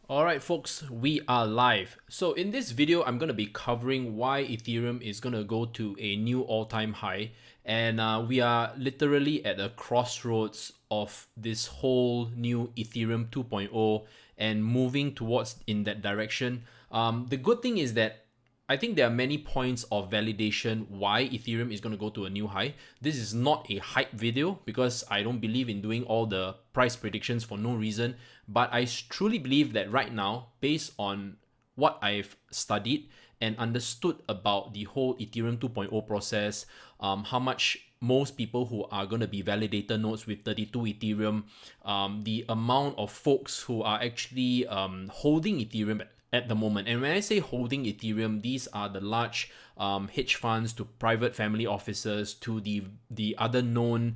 Alright folks, we are live. So in this video, I'm going to be covering why Ethereum is going to go to a new all-time high. And we are literally at a crossroads of this whole new Ethereum 2.0 and moving towards in that direction. The good thing is that I think there are many points of validation why Ethereum is going to go to a new high. This is not a hype video because I don't believe in doing all the price predictions for no reason. But I truly believe that right now, based on what I've studied and understood about the whole Ethereum 2.0 process, how much most people who are going to be validator nodes with 32 Ethereum, the amount of folks who are actually holding Ethereum at the moment. And when I say holding Ethereum, these are the large hedge funds to private family offices to the other known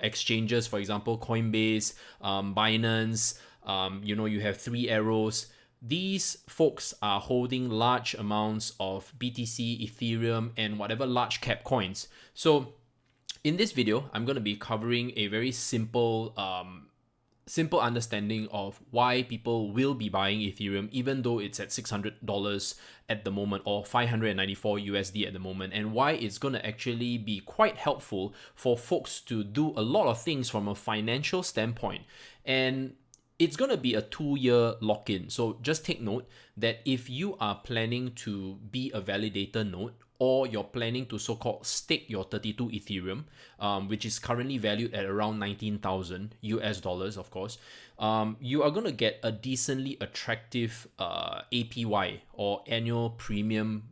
exchanges, for example, Coinbase, Binance, you have Three Arrows. These folks are holding large amounts of BTC, Ethereum, and whatever large cap coins. So in this video, I'm going to be covering a very simple understanding of why people will be buying Ethereum even though it's at $600 at the moment or 594 USD at the moment, and why it's going to actually be quite helpful for folks to do a lot of things from a financial standpoint. And it's going to be a 2-year lock-in. So just take note that if you are planning to be a validator node, or you're planning to so-called stake your 32 Ethereum, which is currently valued at around 19,000 US dollars, of course, you are going to get a decently attractive APY or annual premium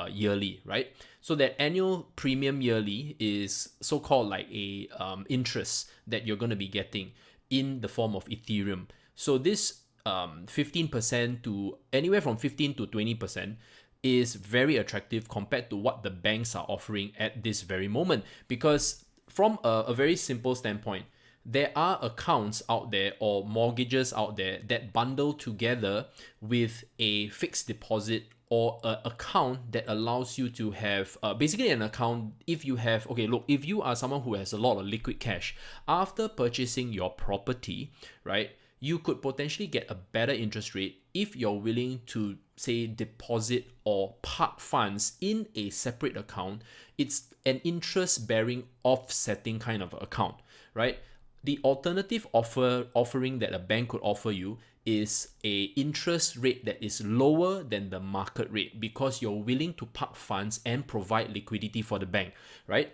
yearly, right? So that annual premium yearly is so-called like a interest that you're going to be getting in the form of Ethereum. So this 15% to anywhere from 15 to 20% is very attractive compared to what the banks are offering at this very moment. Because from a very simple standpoint, there are accounts out there or mortgages out there that bundle together with a fixed deposit or an account that allows you to have basically an account. If you have, okay, look, if you are someone who has a lot of liquid cash after purchasing your property, right, you could potentially get a better interest rate if you're willing to, say, deposit or park funds in a separate account. It's an interest-bearing offsetting kind of account, right? The alternative offering that a bank could offer you is a interest rate that is lower than the market rate because you're willing to park funds and provide liquidity for the bank, right?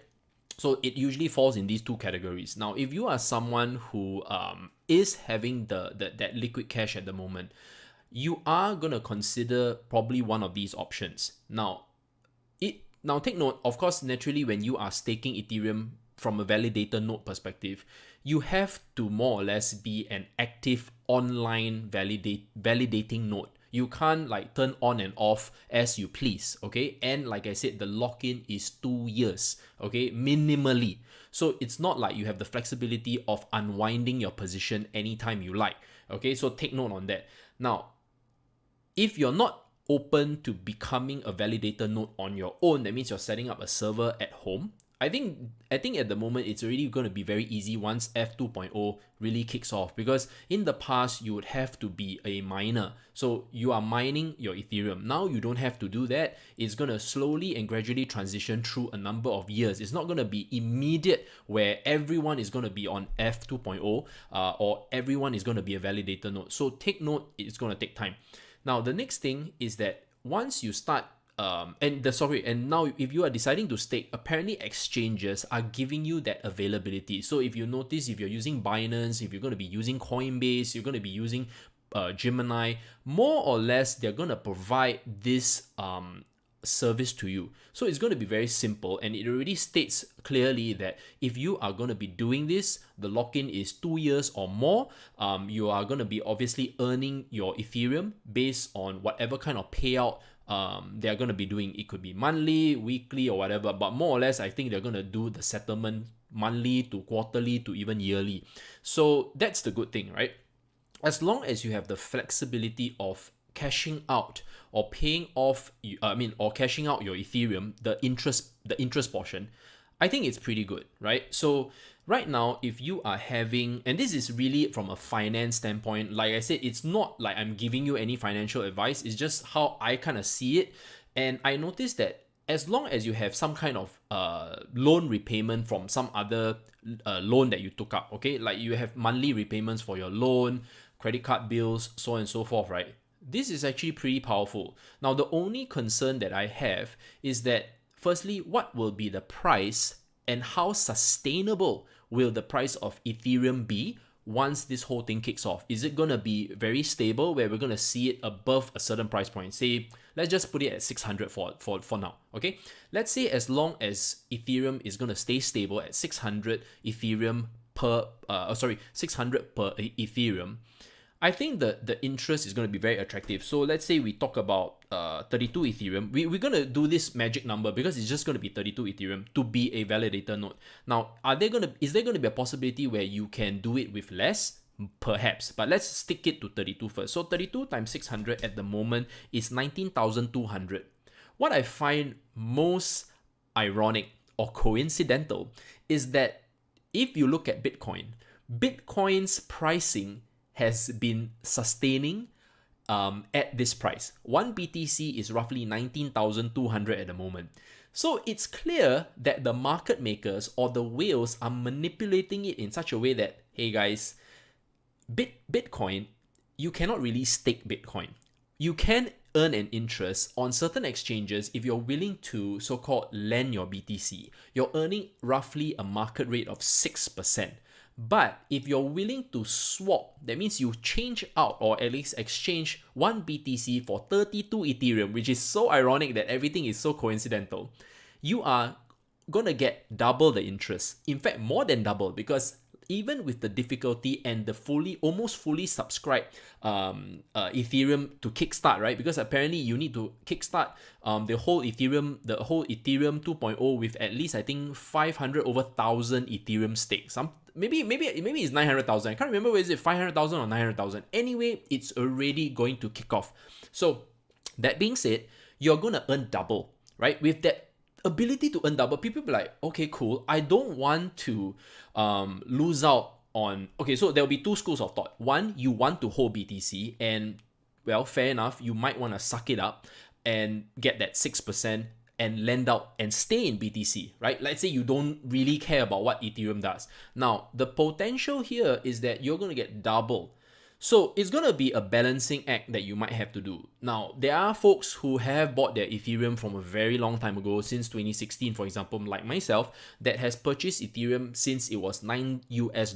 So it usually falls in these two categories. Now, if you are someone who is having that liquid cash at the moment, you are going to consider probably one of these options. Now take note, of course, naturally, when you are staking Ethereum from a validator node perspective, you have to more or less be an active online validating node. You can't like turn on and off as you please, okay? And like I said, the lock-in is 2 years, okay, minimally. So it's not like you have the flexibility of unwinding your position anytime you like, okay? So take note on that. Now, if you're not open to becoming a validator node on your own, that means you're setting up a server at home. I think at the moment it's already going to be very easy once F2.0 really kicks off, because in the past you would have to be a miner. So you are mining your Ethereum. Now you don't have to do that. It's going to slowly and gradually transition through a number of years. It's not going to be immediate where everyone is going to be on F2.0 or everyone is going to be a validator node. So take note, it's going to take time. Now the next thing is that once you start and now if you are deciding to stake, apparently exchanges are giving you that availability. So if you notice, if you're using Binance, if you're going to be using Coinbase, you're going to be using Gemini, more or less they're going to provide this service to you. So it's going to be very simple, and it already states clearly that if you are going to be doing this, the lock-in is 2 years or more. You are going to be obviously earning your Ethereum based on whatever kind of payout they're going to be doing. It could be monthly, weekly, or whatever, but more or less I think they're going to do the settlement monthly to quarterly to even yearly. So that's the good thing, right? As long as you have the flexibility of cashing out or paying off, or cashing out your Ethereum, the interest portion, I think it's pretty good, right? So right now, if you are having, and this is really from a finance standpoint, like I said, it's not like I'm giving you any financial advice, it's just how I kind of see it. And I noticed that as long as you have some kind of loan repayment from some other loan that you took up, okay, like you have monthly repayments for your loan, credit card bills, so on and so forth, right? This is actually pretty powerful. Now, the only concern that I have is that, firstly, what will be the price and how sustainable will the price of Ethereum be once this whole thing kicks off? Is it going to be very stable where we're going to see it above a certain price point? Say, let's just put it at 600 for now, okay? Let's say as long as Ethereum is going to stay stable at 600 Ethereum per, 600 per Ethereum, I think the interest is going to be very attractive. So let's say we talk about 32 Ethereum. We're going to do this magic number because it's just going to be 32 Ethereum to be a validator node. Now, is there going to be a possibility where you can do it with less? Perhaps, but let's stick it to 32 first. So 32 times 600 at the moment is 19,200. What I find most ironic or coincidental is that if you look at Bitcoin's pricing has been sustaining at this price. 1 BTC is roughly 19,200 at the moment. So it's clear that the market makers or the whales are manipulating it in such a way that, hey guys, Bitcoin, you cannot really stake Bitcoin. You can earn an interest on certain exchanges if you're willing to so-called lend your BTC. You're earning roughly a market rate of 6%. But if you're willing to swap, that means you change out or at least exchange 1 BTC for 32 Ethereum, which is so ironic that everything is so coincidental, you are gonna get double the interest. In fact, more than double, because even with the difficulty and the almost fully subscribed Ethereum to kickstart, right? Because apparently you need to kickstart the whole Ethereum 2.0 with at least, I think, 500 over 1,000 Ethereum stakes. Maybe it's 900,000. I can't remember whether it's 500,000 or 900,000. Anyway, it's already going to kick off. So that being said, you're gonna earn double, right? With that ability to earn double, people be like, okay, cool. I don't want to lose out on. Okay, so there'll be two schools of thought. One, you want to hold BTC, and well, fair enough. You might want to suck it up and get that 6% and lend out and stay in BTC, right? Let's say you don't really care about what Ethereum does. Now, the potential here is that you're going to get double. So it's going to be a balancing act that you might have to do. Now, there are folks who have bought their Ethereum from a very long time ago, since 2016, for example, like myself, that has purchased Ethereum since it was $9 US.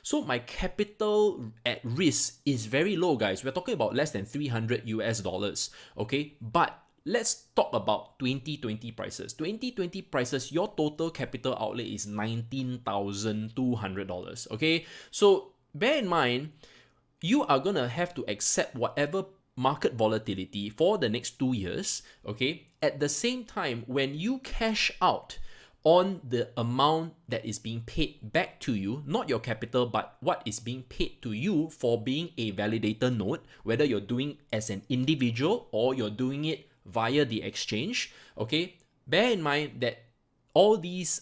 So my capital at risk is very low, guys. We're talking about less than $300 US, okay? But let's talk about 2020 prices. 2020 prices, your total capital outlay is $19,200, okay? So bear in mind, you are going to have to accept whatever market volatility for the next 2 years, okay? At the same time, when you cash out on the amount that is being paid back to you, not your capital, but what is being paid to you for being a validator node, whether you're doing as an individual or you're doing it via the exchange, okay? Bear in mind that all these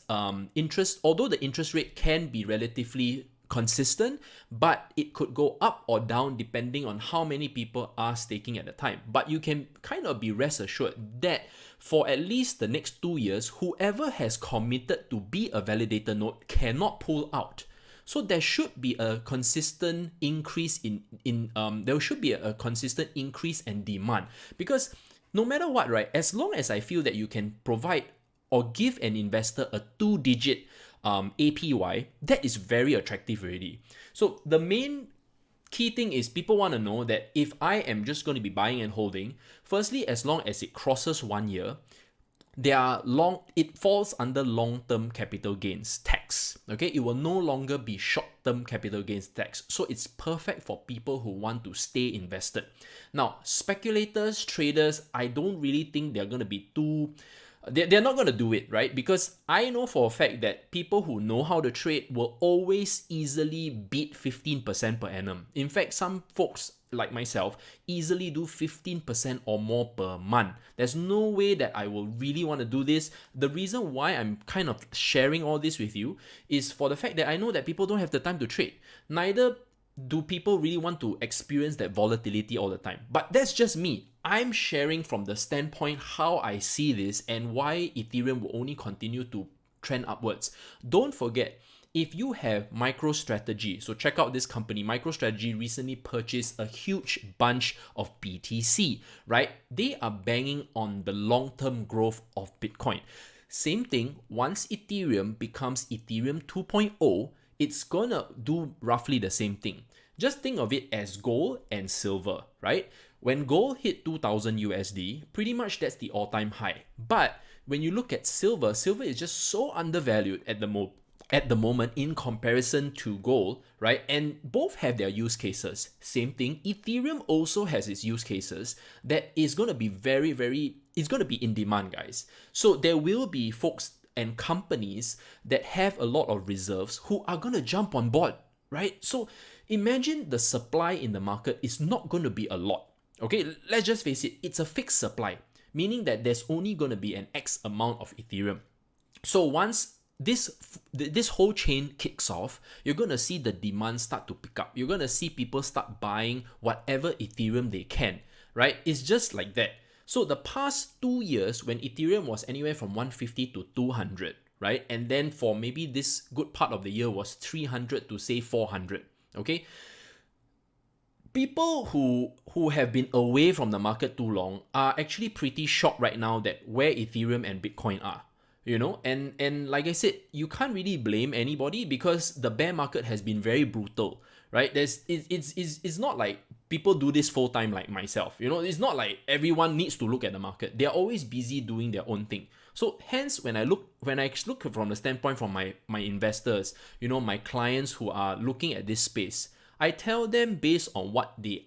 interest, although the interest rate can be relatively consistent, but it could go up or down depending on how many people are staking at the time. But you can kind of be rest assured that for at least the next 2 years, whoever has committed to be a validator node cannot pull out. So there should be a consistent increase there should be a consistent increase in demand, because no matter what, right, as long as I feel that you can provide or give an investor a 2-digit APY, that is very attractive already. So the main key thing is people want to know that if I am just going to be buying and holding, firstly, as long as it crosses 1 year, it falls under long-term capital gains tax. Okay, it will no longer be short-term capital gains tax. So it's perfect for people who want to stay invested. Now, speculators, traders, I don't really think they're going to be too They're not going to do it, right? Because I know for a fact that people who know how to trade will always easily beat 15% per annum. In fact, some folks like myself easily do 15% or more per month. There's no way that I will really want to do this. The reason why I'm kind of sharing all this with you is for the fact that I know that people don't have the time to trade. Neither do people really want to experience that volatility all the time. But that's just me. I'm sharing from the standpoint how I see this and why Ethereum will only continue to trend upwards. Don't forget, if you have MicroStrategy, so check out this company. MicroStrategy recently purchased a huge bunch of BTC, right? They are banging on the long-term growth of Bitcoin. Same thing, once Ethereum becomes Ethereum 2.0, it's gonna do roughly the same thing. Just think of it as gold and silver, right? When gold hit 2000 USD, pretty much that's the all-time high. But when you look at silver, silver is just so undervalued at the moment in comparison to gold, right? And both have their use cases. Same thing, Ethereum also has its use cases that is going to be it's going to be in demand, guys. So there will be folks and companies that have a lot of reserves who are going to jump on board, right? So imagine the supply in the market is not going to be a lot. Okay, let's just face it, it's a fixed supply, meaning that there's only going to be an X amount of Ethereum. So once this whole chain kicks off, you're going to see the demand start to pick up. You're going to see people start buying whatever Ethereum they can, right? It's just like that. So the past 2 years, when Ethereum was anywhere from 150 to 200, right? And then for maybe this good part of the year was 300 to say 400, okay? People who have been away from the market too long are actually pretty shocked right now that where Ethereum and Bitcoin are. You know, and like I said, you can't really blame anybody because the bear market has been very brutal, right? It's not like people do this full time like myself. You know, it's not like everyone needs to look at the market. They're always busy doing their own thing. So hence, when I look from the standpoint from my investors, you know, my clients who are looking at this space, I tell them based on what they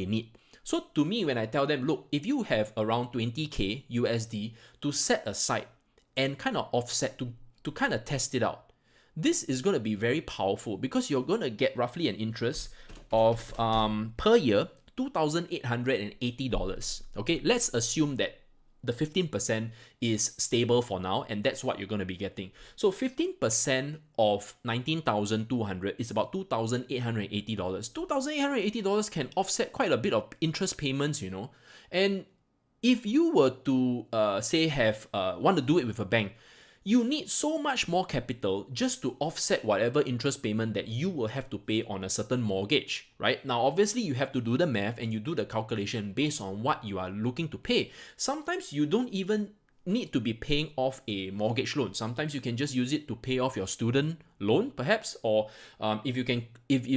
need. So to me, when I tell them, look, if you have around 20k USD to set aside and kind of offset to kind of test it out, this is going to be very powerful because you're going to get roughly an interest of per year $2,880. Okay, let's assume that the 15% is stable for now, and that's what you're going to be getting. So 15% of 19,200 is about $2,880. $2,880 can offset quite a bit of interest payments, you know. And if you were to say want to do it with a bank, you need so much more capital just to offset whatever interest payment that you will have to pay on a certain mortgage, right? Now, obviously, you have to do the math and you do the calculation based on what you are looking to pay. Sometimes you don't even need to be paying off a mortgage loan. Sometimes you can just use it to pay off your student loan, perhaps, or if you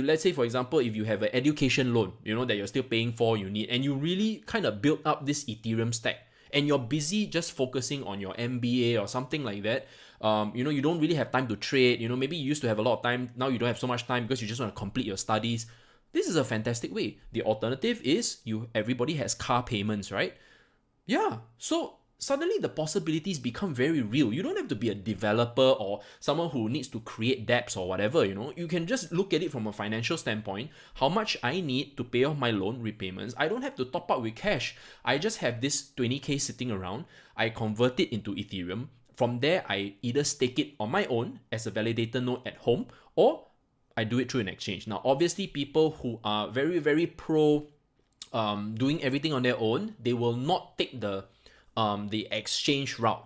let's say, for example, if you have an education loan, you know, that you're still paying for, you need, and you really kind of build up this Ethereum stack, and you're busy just focusing on your MBA or something like that, you know, you don't really have time to trade. You know, maybe you used to have a lot of time, now you don't have so much time because you just want to complete your studies. This is a fantastic way. The alternative is everybody has car payments, right? Yeah, so suddenly the possibilities become very real. You don't have to be a developer or someone who needs to create dApps or whatever, you know. You can just look at it from a financial standpoint. How much I need to pay off my loan repayments. I don't have to top up with cash. I just have this 20k sitting around. I convert it into Ethereum. From there, I either stake it on my own as a validator node at home, or I do it through an exchange. Now, obviously, people who are very, very pro doing everything on their own, they will not take the exchange route.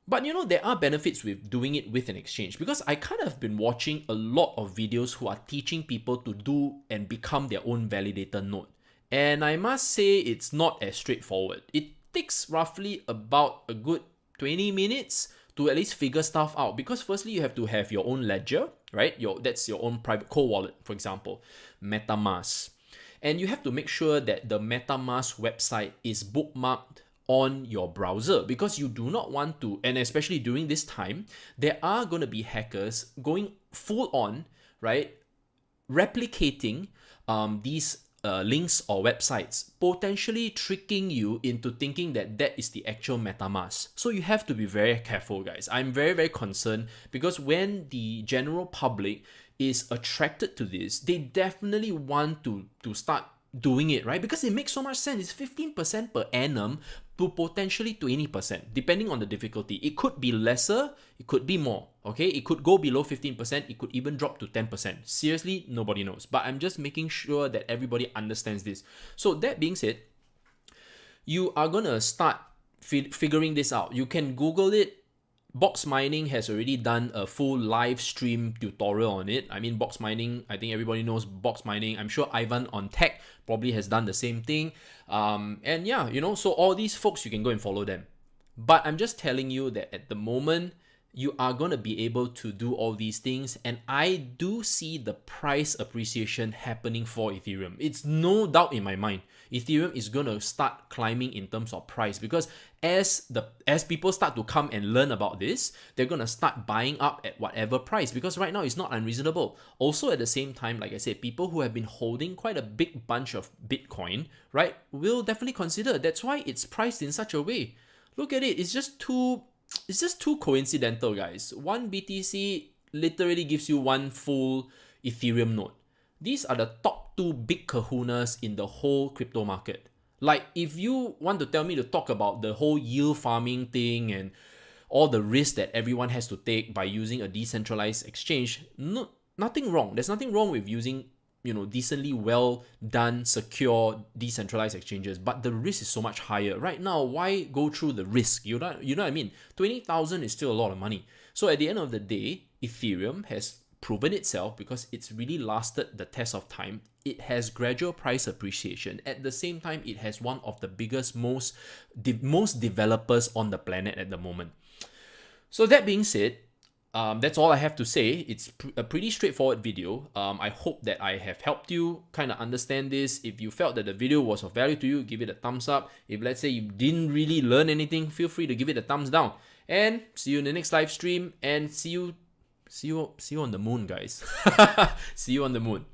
But you know, there are benefits with doing it with an exchange, because I kind of been watching a lot of videos who are teaching people to do and become their own validator node. And I must say it's not as straightforward. It takes roughly about a good 20 minutes to at least figure stuff out, because firstly you have to have your own ledger, right? That's your own private cold wallet, for example, MetaMask. And you have to make sure that the MetaMask website is bookmarked on your browser, because you do not want to, and especially during this time, there are going to be hackers going full on, right, replicating these links or websites potentially tricking you into thinking that that is the actual MetaMask. So you have to be very careful, guys. I'm very, very concerned because when the general public is attracted to this, they definitely want to start doing it, right? Because it makes so much sense. It's 15% per annum to potentially 20%, depending on the difficulty. It could be lesser, it could be more, okay? It could go below 15%, it could even drop to 10%. Seriously, nobody knows. But I'm just making sure that everybody understands this. So that being said, you are gonna start figuring this out. You can Google it. Box Mining has already done a full live stream tutorial on it. I mean, Box Mining, I think everybody knows Box Mining. I'm sure Ivan on Tech probably has done the same thing. And yeah, you know, so all these folks, you can go and follow them. But I'm just telling you that at the moment, you are going to be able to do all these things. And I do see the price appreciation happening for Ethereum. It's no doubt in my mind. Ethereum is going to start climbing in terms of price because as people start to come and learn about this, they're going to start buying up at whatever price because right now it's not unreasonable. Also at the same time, like I said, people who have been holding quite a big bunch of Bitcoin, right, will definitely consider. That's why it's priced in such a way. Look at it. It's just too coincidental, guys. One BTC literally gives you one full Ethereum node. These are the top two big kahunas in the whole crypto market. Like, if you want to tell me to talk about the whole yield farming thing and all the risk that everyone has to take by using a decentralized exchange, nothing wrong. There's nothing wrong with using, you know, decently well done, secure, decentralized exchanges, but the risk is so much higher. Right now, why go through the risk? You know what I mean? 20,000 is still a lot of money. So at the end of the day, Ethereum has proven itself because it's really lasted the test of time. It has gradual price appreciation. At the same time, it has one of the biggest, most developers on the planet at the moment. So that being said, that's all I have to say. It's a pretty straightforward video. I hope that I have helped you kind of understand this. If you felt that the video was of value to you, give it a thumbs up. If let's say you didn't really learn anything, feel free to give it a thumbs down. And see you in the next live stream and see you on the moon, guys. See you on the moon.